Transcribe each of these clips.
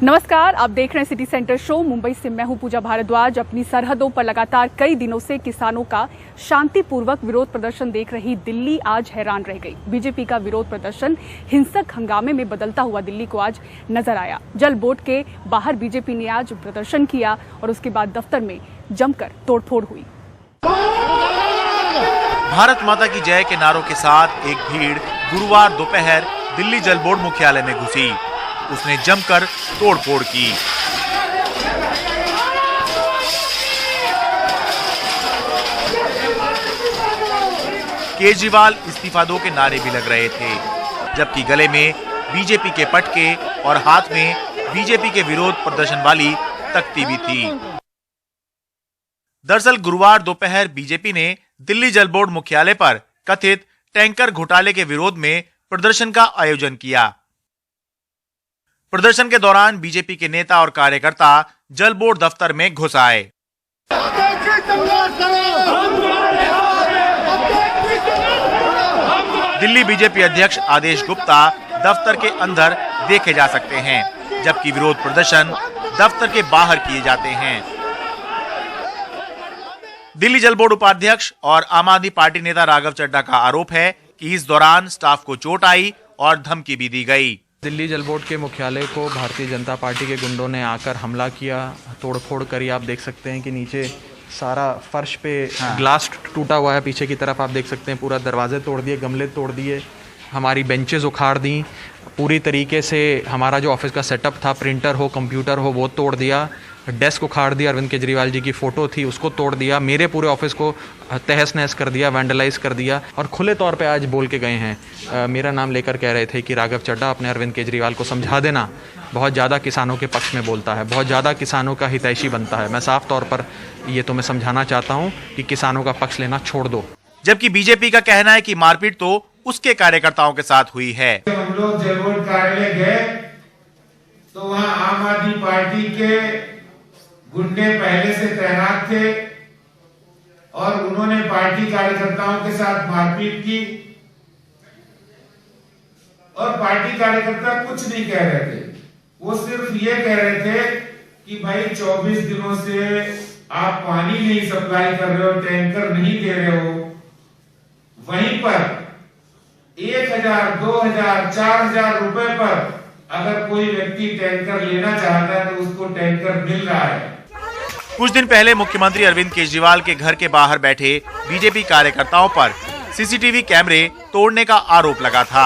नमस्कार, आप देख रहे हैं सिटी सेंटर शो। मुंबई से मैं हूं पूजा भारद्वाज। अपनी सरहदों पर लगातार कई दिनों से किसानों का शांतिपूर्वक विरोध प्रदर्शन देख रही दिल्ली आज हैरान रह गई। बीजेपी का विरोध प्रदर्शन हिंसक हंगामे में बदलता हुआ दिल्ली को आज नजर आया। जल बोर्ड के बाहर बीजेपी ने आज प्रदर्शन किया और उसके बाद दफ्तर में जमकर तोड़फोड़ हुई। भारत माता की जय के नारों के साथ एक भीड़ गुरुवार दोपहर दिल्ली जल बोर्ड मुख्यालय में घुसी। उसने जमकर तोड़फोड़ की। केजरीवाल इस्तीफा दो के नारे भी लग रहे थे, जबकि गले में बीजेपी के पटके और हाथ में बीजेपी के विरोध प्रदर्शन वाली तख्ती भी थी। दरअसल गुरुवार दोपहर बीजेपी ने दिल्ली जल बोर्ड मुख्यालय पर कथित टैंकर घोटाले के विरोध में प्रदर्शन का आयोजन किया। प्रदर्शन के दौरान बीजेपी के नेता और कार्यकर्ता जल बोर्ड दफ्तर में घुस आए। दिल्ली बीजेपी अध्यक्ष आदेश गुप्ता दफ्तर के अंदर देखे जा सकते हैं, जबकि विरोध प्रदर्शन दफ्तर के बाहर किए जाते हैं। दिल्ली जल बोर्ड उपाध्यक्ष और आम आदमी पार्टी नेता राघव चड्ढा का आरोप है कि इस दौरान स्टाफ को चोट आई और धमकी भी दी गई। दिल्ली जल बोर्ड के मुख्यालय को भारतीय जनता पार्टी के गुंडों ने आकर हमला किया, तोड़फोड़ करी। आप देख सकते हैं कि नीचे सारा फर्श पे ग्लास टूटा हुआ है। पीछे की तरफ आप देख सकते हैं पूरा दरवाजे तोड़ दिए, गमले तोड़ दिए, हमारी बेंचेस उखाड़ दी। पूरी तरीके से हमारा जो ऑफिस का सेटअप था, प्रिंटर हो, कंप्यूटर हो, वो तोड़ दिया। डेस्क उखाड़ दिया, अरविंद केजरीवाल जी की फ़ोटो थी उसको तोड़ दिया। मेरे पूरे ऑफिस को तहस नहस कर दिया, वैंडलाइज कर दिया। और खुले तौर पे आज बोल के गए हैं, मेरा नाम लेकर कह रहे थे कि राघव चड्ढा अपने अरविंद केजरीवाल को समझा देना, बहुत ज़्यादा किसानों के पक्ष में बोलता है, बहुत ज़्यादा किसानों का हितैषी बनता है। मैं साफ तौर पर ये तुम्हें समझाना चाहता हूँ कि किसानों का पक्ष लेना छोड़ दो। जबकि बीजेपी का कहना है कि मारपीट तो उसके कार्यकर्ताओं के साथ हुई है। हम लोग जल बोर्ड कार्यालय गए तो वहाँ आम आदमी पार्टी के गुंडे पहले से तैनात थे और उन्होंने पार्टी कार्यकर्ताओं के साथ मारपीट की और पार्टी कार्यकर्ता कुछ नहीं कह रहे थे। वो सिर्फ ये कह रहे थे कि भाई 24 दिनों से आप पानी नहीं सप्लाई कर रहे हो, टैंकर नहीं दे रहे हो। वहीं पर 1000, 2000, 4000 रुपए पर अगर कोई व्यक्ति टैंकर लेना चाहता है तो उसको टैंकर मिल रहा है। कुछ दिन पहले मुख्यमंत्री अरविंद केजरीवाल के घर के बाहर बैठे बीजेपी कार्यकर्ताओं पर सीसीटीवी कैमरे तोड़ने का आरोप लगा था,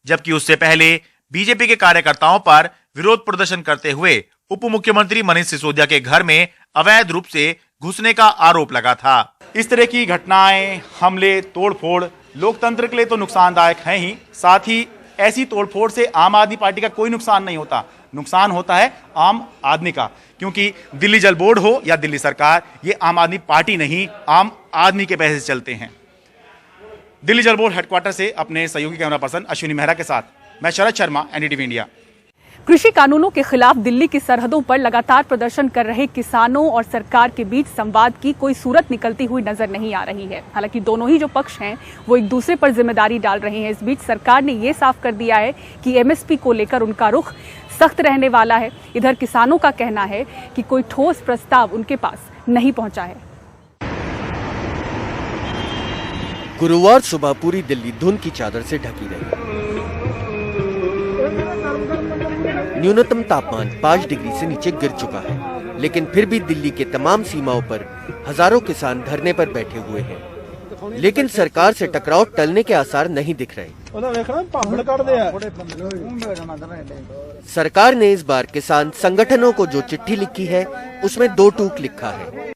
जबकि उससे पहले बीजेपी के कार्यकर्ताओं पर विरोध प्रदर्शन करते हुए उप मुख्यमंत्री मनीष सिसोदिया के घर में अवैध रूप से घुसने का आरोप लगा था। इस तरह की घटनाएं, हमले, तोड़फोड़ लोकतंत्र के लिए तो नुकसानदायक हैं ही, साथ ही ऐसी तोड़फोड़ से आम आदमी पार्टी का कोई नुकसान नहीं होता। नुकसान होता है आम आदमी का, क्योंकि दिल्ली जल बोर्ड हो या दिल्ली सरकार, ये आम आदमी पार्टी नहीं, आम आदमी के पैसे से चलते हैं। दिल्ली जल बोर्ड हेडक्वार्टर से अपने सहयोगी कैमरा पर्सन अश्विनी मेहरा के साथ मैं शरद शर्मा, एनडीटीवी इंडिया। कृषि कानूनों के खिलाफ दिल्ली की सरहदों पर लगातार प्रदर्शन कर रहे किसानों और सरकार के बीच संवाद की कोई सूरत निकलती हुई नजर नहीं आ रही है। हालांकि दोनों ही जो पक्ष हैं वो एक दूसरे पर जिम्मेदारी डाल रहे हैं। इस बीच सरकार ने ये साफ कर दिया है कि एमएसपी को लेकर उनका रुख सख्त रहने वाला है। इधर किसानों का कहना है कि कोई ठोस प्रस्ताव उनके पास नहीं पहुंचा है। गुरुवार सुबह पूरी दिल्ली धुंध की चादर से ढकी रही। न्यूनतम तापमान 5 डिग्री से नीचे गिर चुका है, लेकिन फिर भी दिल्ली के तमाम सीमाओं पर हजारों किसान धरने पर बैठे हुए हैं। लेकिन सरकार से टकराव टलने के आसार नहीं दिख रहे। सरकार ने इस बार किसान संगठनों को जो चिट्ठी लिखी है उसमें 2 टूक लिखा है।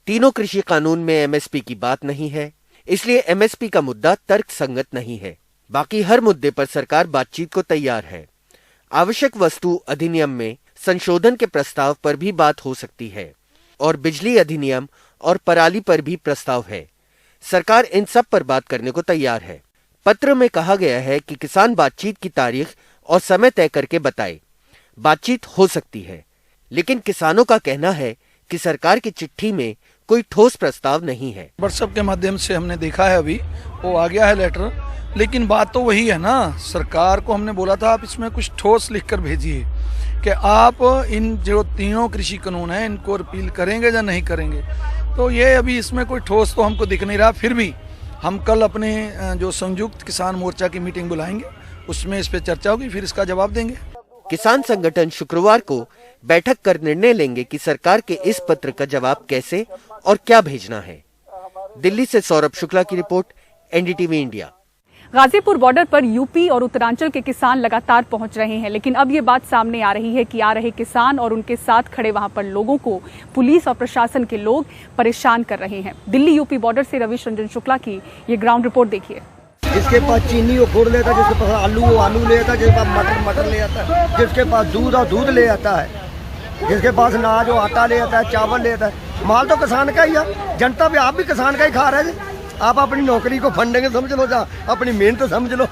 तीनों कृषि कानून में एमएसपी की बात नहीं है, इसलिए एमएसपी का मुद्दा तर्कसंगत नहीं है। बाकी हर मुद्दे पर सरकार बातचीत को तैयार है। आवश्यक वस्तु अधिनियम में संशोधन के प्रस्ताव पर भी बात हो सकती है और बिजली अधिनियम और पराली पर भी प्रस्ताव है। सरकार इन सब पर बात करने को तैयार है। पत्र में कहा गया है कि किसान बातचीत की तारीख और समय तय करके बताए। बातचीत हो सकती है, लेकिन किसानों का कहना है कि सरकार की चिट्ठी में कोई ठोस प्रस्ताव नहीं है। व्हाट्सएप के माध्यम से हमने देखा है, अभी वो आ गया है लेटर, लेकिन बात तो वही है ना, सरकार को हमने बोला था आप इसमें कुछ ठोस लिखकर भेजिए कि आप इन जो तीनों कृषि कानून हैं इनको रिपील करेंगे या नहीं करेंगे। तो ये अभी इसमें कोई ठोस तो हमको दिख नहीं रहा। फिर भी हम कल अपने जो संयुक्त किसान मोर्चा की मीटिंग बुलाएंगे, उसमें इस पे चर्चा होगी, फिर इसका जवाब देंगे। किसान संगठन शुक्रवार को बैठक कर निर्णय लेंगे कि सरकार के इस पत्र का जवाब कैसे और क्या भेजना है। दिल्ली से सौरभ शुक्ला की report, NDTV India. Ghazipur border पर यूपी और उत्तरांचल के किसान लगातार पहुंच रहे हैं, लेकिन अब ये बात सामने आ रही है कि आ रहे किसान और उनके साथ खड़े वहां पर लोगों को पुलिस और प्रशासन के लोग परेशान कर रहे हैं। दिल्ली यूपी बॉर्डर से रविश रंजन शुक्ला की ये ग्राउंड रिपोर्ट देखिए। जिसके पास चीनी वो खोड़ लेता है, जिसके पास आलू वो आलू ले आता है, जिसके पास मटर ले आता है, जिसके पास दूध और दूध ले आता है, जिसके पास अनाज वो आटा ले आता है, चावल ले आता है। माल तो किसान का ही है, जनता भी आप भी किसान का ही खा रहे हैं। आप अपनी नौकरी को फंडेंगे समझ लो, अपनी मेहनत समझ लो।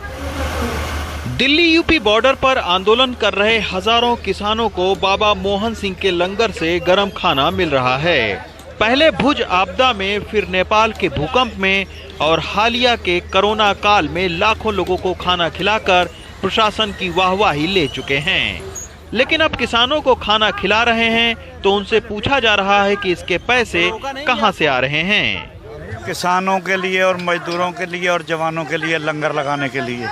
दिल्ली यूपी बॉर्डर पर आंदोलन कर रहे हजारों किसानों को बाबा मोहन सिंह के लंगर से गर्म खाना मिल रहा है। पहले भुज आपदा में, फिर नेपाल के भूकंप में और हालिया के कोरोना काल में लाखों लोगों को खाना खिलाकर प्रशासन की वाहवाही ले चुके हैं। लेकिन अब किसानों को खाना खिला रहे हैं तो उनसे पूछा जा रहा है कि इसके पैसे कहां से आ रहे हैं। किसानों के लिए और मजदूरों के लिए और जवानों के लिए लंगर लगाने के लिए।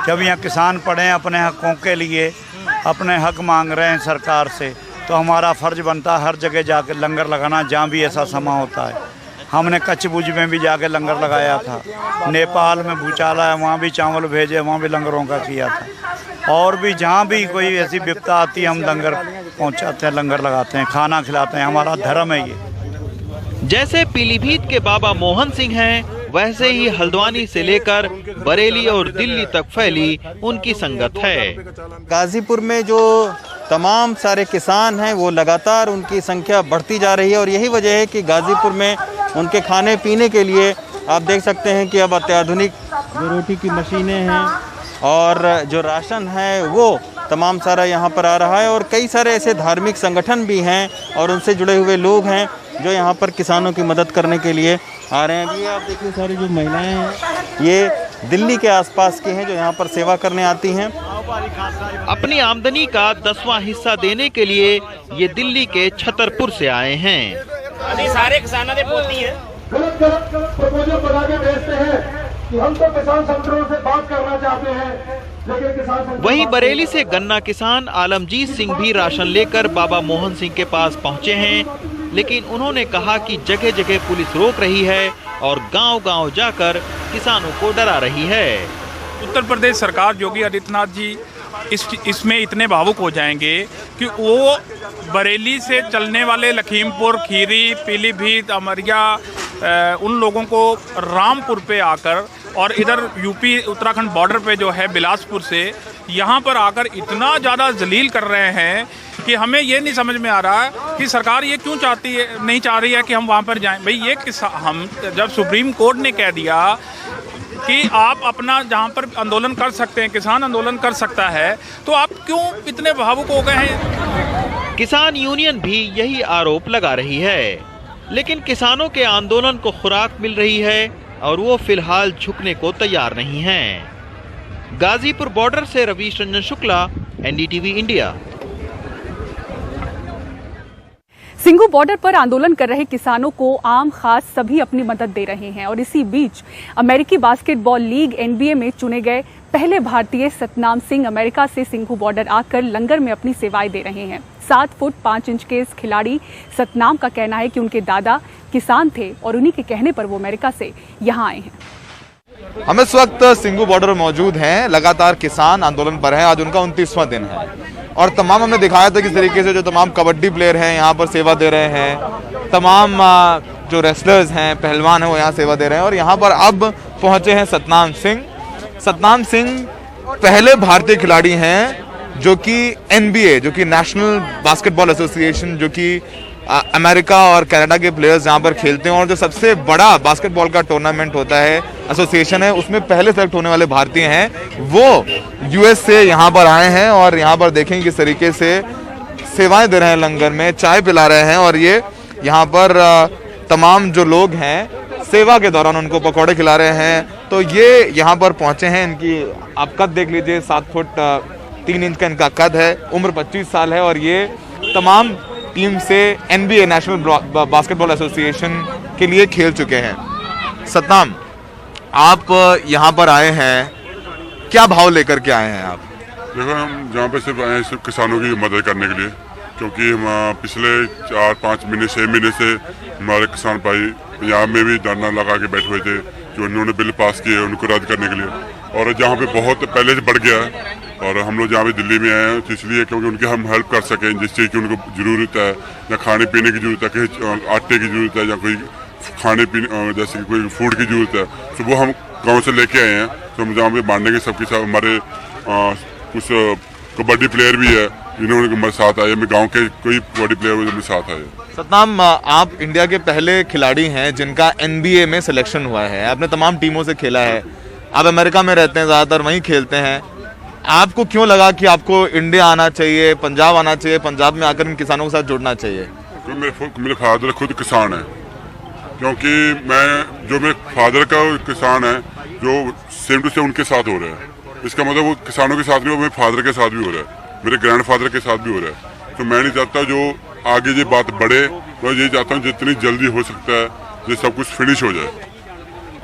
जब यहाँ किसान पड़े हैं अपने हकों के लिए, अपने हक मांग रहे हैं सरकार से, तो हमारा फ़र्ज बनता है हर जगह जाकर लंगर लगाना, जहाँ भी ऐसा समय होता है। हमने कच्छ भुज में भी जाके लंगर लगाया था, नेपाल में भूचाल है वहाँ भी चावल भेजे, वहाँ भी लंगरों का किया था। और भी जहाँ भी कोई ऐसी विपदा आती है हम लंगर पहुँचाते हैं, लंगर लगाते हैं, खाना खिलाते हैं, हमारा धर्म है ये। जैसे पीलीभीत के बाबा मोहन सिंह हैं, वैसे ही हल्द्वानी से लेकर बरेली और दिल्ली तक फैली उनकी संगत है। गाजीपुर में जो तमाम सारे किसान हैं वो लगातार उनकी संख्या बढ़ती जा रही है और यही वजह है कि गाजीपुर में उनके खाने पीने के लिए आप देख सकते हैं कि अब अत्याधुनिक जो रोटी की मशीनें हैं और जो राशन है वो तमाम सारा यहाँ पर आ रहा है। और कई सारे ऐसे धार्मिक संगठन भी हैं और उनसे जुड़े हुए लोग हैं जो यहाँ पर किसानों की मदद करने के लिए आ रहे हैं। अभी आप देखिए सारी जो महिलाएं हैं ये दिल्ली के आसपास की हैं जो यहाँ पर सेवा करने आती हैं। अपनी आमदनी का 10वां हिस्सा देने के लिए ये दिल्ली के छतरपुर से आए हैं। सारे किसानों ने पोती है, गलत प्रपोजल बना के भेजते हैं कि हम तो किसान संगठनों से बात करना चाहते हैं, लेकिन किसान। वहीं बरेली से गन्ना किसान आलमजीत सिंह भी राशन लेकर बाबा मोहन सिंह के पास पहुंचे हैं, लेकिन उन्होंने कहा कि जगह जगह पुलिस रोक रही है और गांव-गांव जाकर किसानों को डरा रही है। उत्तर प्रदेश सरकार योगी आदित्यनाथ जी इसमें इतने भावुक हो जाएंगे कि वो बरेली से चलने वाले लखीमपुर, खीरी, पीलीभीत, अमरिया उन लोगों को रामपुर पे आकर और इधर यूपी उत्तराखंड बॉर्डर पे जो है बिलासपुर से यहाँ पर आकर इतना ज़्यादा जलील कर रहे हैं कि हमें ये नहीं समझ में आ रहा कि सरकार ये क्यों चाहती है, नहीं चाह रही है कि हम वहाँ पर जाएं। भाई ये हम जब सुप्रीम कोर्ट ने कह दिया कि आप अपना जहाँ पर आंदोलन कर सकते हैं, किसान आंदोलन कर सकता है, तो आप क्यों इतने भावुक हो गए हैं। किसान यूनियन भी यही आरोप लगा रही है, लेकिन किसानों के आंदोलन को खुराक मिल रही है और वो फिलहाल झुकने को तैयार नहीं हैं। गाजीपुर बॉर्डर से Ravish Ranjan Shukla, NDTV India. Singhu border पर आंदोलन कर रहे किसानों को आम खास सभी अपनी मदद दे रहे हैं और इसी बीच अमेरिकी बास्केटबॉल लीग एनबीए में चुने गए पहले भारतीय सतनाम सिंह अमेरिका से सिंघू बॉर्डर आकर लंगर में अपनी सेवाएं दे रहे हैं। 7 फुट 5 इंच के इस खिलाड़ी सतनाम का कहना है कि उनके दादा किसान थे और उन्हीं के कहने पर वो अमेरिका से यहाँ आए हैं। हम इस वक्त सिंघू बॉर्डर पर मौजूद हैं, लगातार किसान आंदोलन पर हैं। आज उनका 29वां दिन है और तमाम हमने दिखाया था किस तरीके से जो तमाम कबड्डी प्लेयर हैं यहाँ पर सेवा दे रहे हैं, तमाम जो रेसलर्स हैं, पहलवान हैं, वो यहाँ सेवा दे रहे हैं। और यहाँ पर अब पहुँचे हैं सतनाम सिंह। सतनाम सिंह पहले भारतीय खिलाड़ी हैं जो कि NBA, जो कि नेशनल बास्केटबॉल एसोसिएशन, जो कि अमेरिका और कनाडा के प्लेयर्स यहाँ पर खेलते हैं और जो सबसे बड़ा बास्केटबॉल का टूर्नामेंट होता है, एसोसिएशन है, उसमें पहले सेलेक्ट होने वाले भारतीय हैं। वो यूएस से यहाँ पर आए हैं और यहाँ पर देखेंगे किस तरीके से सेवाएं दे रहे हैं, लंगर में चाय पिला रहे हैं और ये यहाँ पर तमाम जो लोग हैं सेवा के दौरान उनको पकौड़े खिला रहे हैं। तो ये यहाँ पर पहुँचे हैं, इनकी आप कद देख लीजिए, 7 फुट 3 इंच का इनका कद है, उम्र 25 साल है और ये तमाम टीम से NBA नेशनल बास्केटबॉल एसोसिएशन के लिए खेल चुके हैं। सतनाम, आप यहाँ पर आए हैं, क्या भाव लेकर के आए हैं आप? देखो, हम यहाँ पे सिर्फ आए हैं सिर्फ किसानों की मदद करने के लिए, क्योंकि हम पिछले 4-5 महीने 6 महीने से हमारे किसान भाई पंजाब में भी धरना लगा के बैठे हुए थे जो उन्होंने बिल पास किए उनको रद्द करने के लिए, और जहाँ पे बहुत पहले से बढ़ गया है। और हम लोग जहाँ पे दिल्ली में आए हैं तो इसलिए क्योंकि उनकी हम हेल्प कर सकें, जिस चीज़ की उनको ज़रूरत है, या खाने पीने की ज़रूरत है, कहीं आटे की ज़रूरत है, या कोई खाने पीने जैसे कि कोई फूड की ज़रूरत है, तो वो हम गाँव से लेके आए हैं। तो हम जहाँ पे बांटने के सबके साथ हमारे कुछ कबड्डी प्लेयर भी है जिन्होंने हमारे साथ आए, मैं गांव के कोई कबड्डी प्लेयर मेरे साथ आए। सतनाम, आप इंडिया के पहले खिलाड़ी हैं जिनका NBA में सिलेक्शन हुआ है, आपने तमाम टीमों से खेला है, आप अमेरिका में रहते हैं, ज़्यादातर वहीं खेलते हैं, आपको क्यों लगा कि आपको इंडिया आना चाहिए, पंजाब आना चाहिए, पंजाब में आकर इन किसानों के साथ जुड़ना चाहिए? क्योंकि मेरे फादर खुद किसान है, क्योंकि मेरे फादर का किसान है जो सेम टू सेम उनके साथ हो रहा है, इसका मतलब वो किसानों के साथ भी हो, मेरे फादर के साथ भी हो रहा है, मेरे ग्रैंडफादर के साथ भी हो रहा है। तो मैं नहीं चाहता जो आगे ये बात बढ़े, मैं ये चाहता हूँ जितनी जल्दी हो सकता है ये सब कुछ फिनिश हो जाए,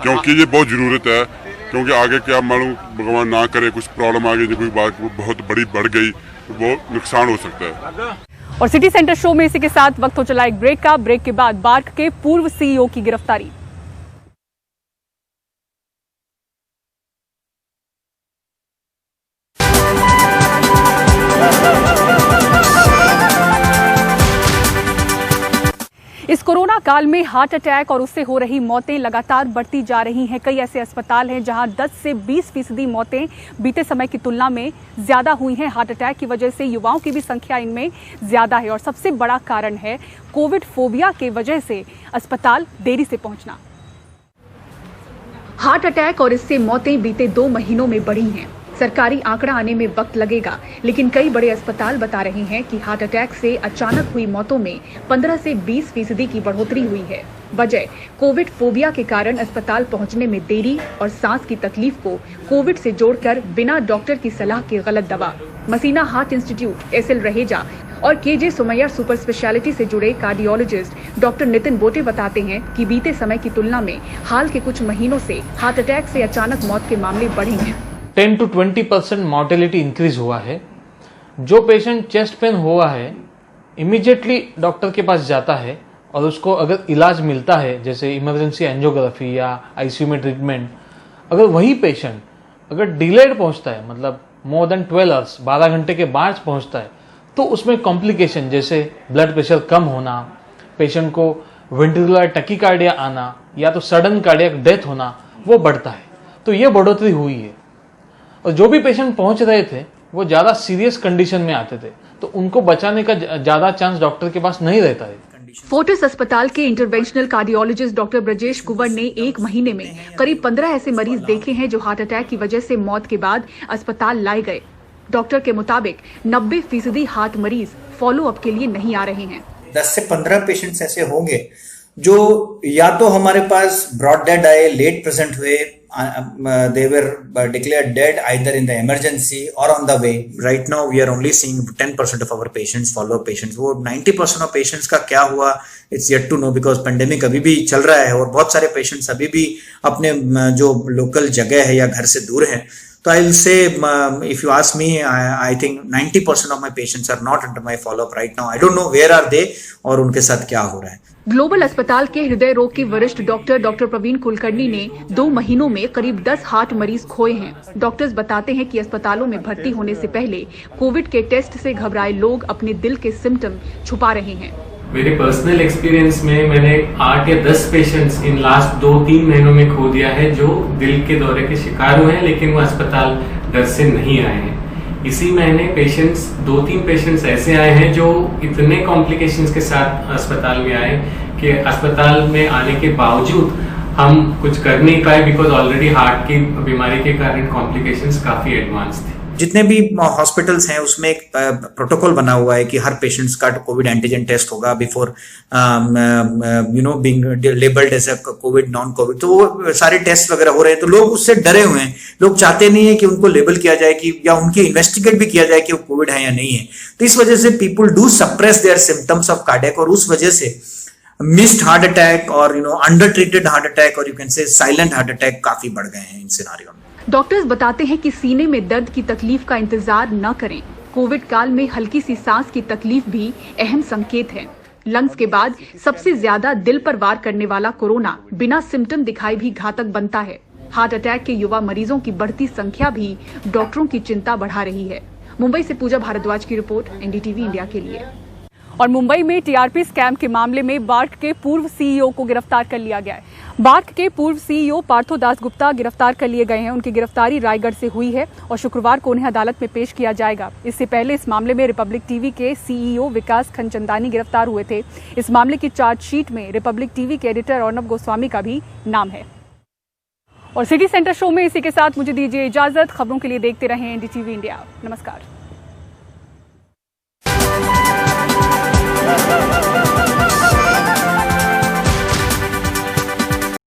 क्योंकि ये बहुत ज़रूरत है। क्योंकि आगे क्या मालूम, भगवान ना करे कुछ प्रॉब्लम आ गई, कोई बात बहुत बड़ी बढ़ गई तो बहुत नुकसान हो सकता है। और सिटी सेंटर शो में इसी के साथ वक्त हो चला एक ब्रेक का। ब्रेक के बाद बार्क के पूर्व CEO की गिरफ्तारी। इस कोरोना काल में हार्ट अटैक और उससे हो रही मौतें लगातार बढ़ती जा रही हैं। कई ऐसे अस्पताल हैं जहां 10 से 20% मौतें बीते समय की तुलना में ज्यादा हुई हैं। हार्ट अटैक की वजह से युवाओं की भी संख्या इनमें ज्यादा है और सबसे बड़ा कारण है कोविड फोबिया के वजह से अस्पताल देरी से पहुंचना। हार्ट अटैक और इससे मौतें बीते 2 महीनों में बढ़ी हैं। सरकारी आंकड़ा आने में वक्त लगेगा, लेकिन कई बड़े अस्पताल बता रहे हैं कि हार्ट अटैक से अचानक हुई मौतों में 15 से 20% की बढ़ोतरी हुई है। वजह कोविड फोबिया के कारण अस्पताल पहुंचने में देरी और सांस की तकलीफ को कोविड से जोड़कर बिना डॉक्टर की सलाह के गलत दवा। मसीना हार्ट इंस्टीट्यूट, SL रहेजा और KJ सोमैया सुपर स्पेशलिटी से जुड़े कार्डियोलॉजिस्ट डॉक्टर नितिन बोटे बताते हैं कि बीते समय की तुलना में हाल के कुछ महीनों से हार्ट अटैक से अचानक मौत के मामले बढ़े हैं। 10 to 20% मॉर्टेलिटी इंक्रीज हुआ है। जो पेशेंट चेस्ट पेन हुआ है इमीडिएटली डॉक्टर के पास जाता है और उसको अगर इलाज मिलता है, जैसे इमरजेंसी एंजियोग्राफी या ICU में ट्रीटमेंट, अगर वही पेशेंट अगर डिलेड पहुंचता है, मतलब मोर देन 12 आवर्स 12 घंटे के बाद पहुंचता है, तो उसमें कॉम्प्लिकेशन जैसे ब्लड प्रेशर कम होना, पेशेंट को वेंट्रिकुलर टैकीकार्डिया आना या तो सडन कार्डियक डेथ होना, वो बढ़ता है। तो ये बढ़ोतरी हुई है। और जो भी पेशेंट पहुंच रहे थे वो ज्यादा सीरियस कंडीशन में आते थे, तो उनको बचाने का ज्यादा चांस डॉक्टर के पास नहीं रहता है। फोर्टिस अस्पताल के इंटरवेंशनल कार्डियोलॉजिस्ट डॉक्टर ब्रजेश कुंवर ने 1 महीने में करीब 15 ऐसे मरीज देखे हैं जो हार्ट अटैक की वजह से मौत के बाद अस्पताल लाए गए। डॉक्टर के मुताबिक 90% हार्ट मरीज फॉलो अप के लिए नहीं आ रहे हैं। 10 से 15 पेशेंट्स ऐसे होंगे जो या तो हमारे पास ब्रॉड डेड आए, लेट प्रेजेंट हुए, they were declared dead either in the emergency or on the way. Right now we are only seeing 10% of our patients, follow-up patients. वो 90% of patients का क्या हुआ, it's yet to know because pandemic अभी भी चल रहा है और बहुत सारे patients अभी भी अपने जो local जगह है या घर से दूर है। So I'll say, if you ask me, I think 90% of my patients are not under my follow-up right now. I don't know where are they और उनके साथ क्या हो रहा है। ग्लोबल अस्पताल के हृदय रोग के वरिष्ठ डॉक्टर प्रवीण कुलकर्णी ने 2 महीनों में करीब 10 हार्ट मरीज खोए हैं। डॉक्टर्स बताते हैं कि अस्पतालों में भर्ती होने से पहले कोविड के टेस्ट से घबराए लोग अपने दिल के सिम्टम छुपा रहे हैं। मेरे पर्सनल एक्सपीरियंस में मैंने 8 या 10 पेशेंट्स इन लास्ट 2-3 महीनों में खो दिया है जो दिल के दौरे के शिकार हुए हैं, लेकिन वो अस्पताल डर से नहीं आए हैं। इसी महीने 2-3 पेशेंट्स ऐसे आए हैं जो इतने कॉम्प्लिकेशंस के साथ अस्पताल में आए कि अस्पताल में आने के बावजूद हम कुछ कर नहीं पाए बिकॉज ऑलरेडी हार्ट की बीमारी के कारण कॉम्प्लिकेशंस काफी एडवांस थे। जितने भी हॉस्पिटल्स हैं उसमें एक प्रोटोकॉल बना हुआ है कि हर पेशेंट्स का कोविड एंटीजन टेस्ट होगा before being labelled as a Covid non Covid. तो वो सारे टेस्ट वगैरह हो रहे हैं, तो लोग उससे डरे हुए हैं। लोग चाहते नहीं है कि उनको लेबल किया जाए कि या उनकी इन्वेस्टिगेट भी किया जाए कि वो कोविड है या नहीं है। तो इस वजह से people do suppress there symptoms of cardiac, और उस वजह से मिस्ड हार्ट अटैक और अंडर ट्रीटेड हार्ट अटैक और you can say silent heart attack काफी बढ़ गए हैं इन सिनारियो में। डॉक्टर्स बताते हैं कि सीने में दर्द की तकलीफ का इंतजार न करें। कोविड काल में हल्की सी सांस की तकलीफ भी अहम संकेत है। लंग्स के बाद सबसे ज्यादा दिल पर वार करने वाला कोरोना बिना सिम्टम दिखाए भी घातक बनता है। हार्ट अटैक के युवा मरीजों की बढ़ती संख्या भी डॉक्टरों की चिंता बढ़ा रही है। मुंबई से पूजा भारद्वाज की रिपोर्ट, एनडीटीवी इंडिया के लिए। और मुंबई में टीआरपी स्कैम के मामले में बार्क के पूर्व सीईओ को गिरफ्तार कर लिया गया है। बार्क के पूर्व सीईओ पार्थो दास गुप्ता गिरफ्तार कर लिए गए हैं। उनकी गिरफ्तारी रायगढ़ से हुई है और शुक्रवार को उन्हें अदालत में पेश किया जाएगा। इससे पहले इस मामले में रिपब्लिक टीवी के सीईओ विकास खनचंदानी गिरफ्तार हुए थे। इस मामले की चार्जशीट में रिपब्लिक टीवी के एडिटर अर्नब गोस्वामी का भी नाम है। और सिटी सेंटर शो में इसी के साथ मुझे दीजिए इजाजत। खबरों के लिए देखते रहें एनडीटीवी इंडिया। नमस्कार।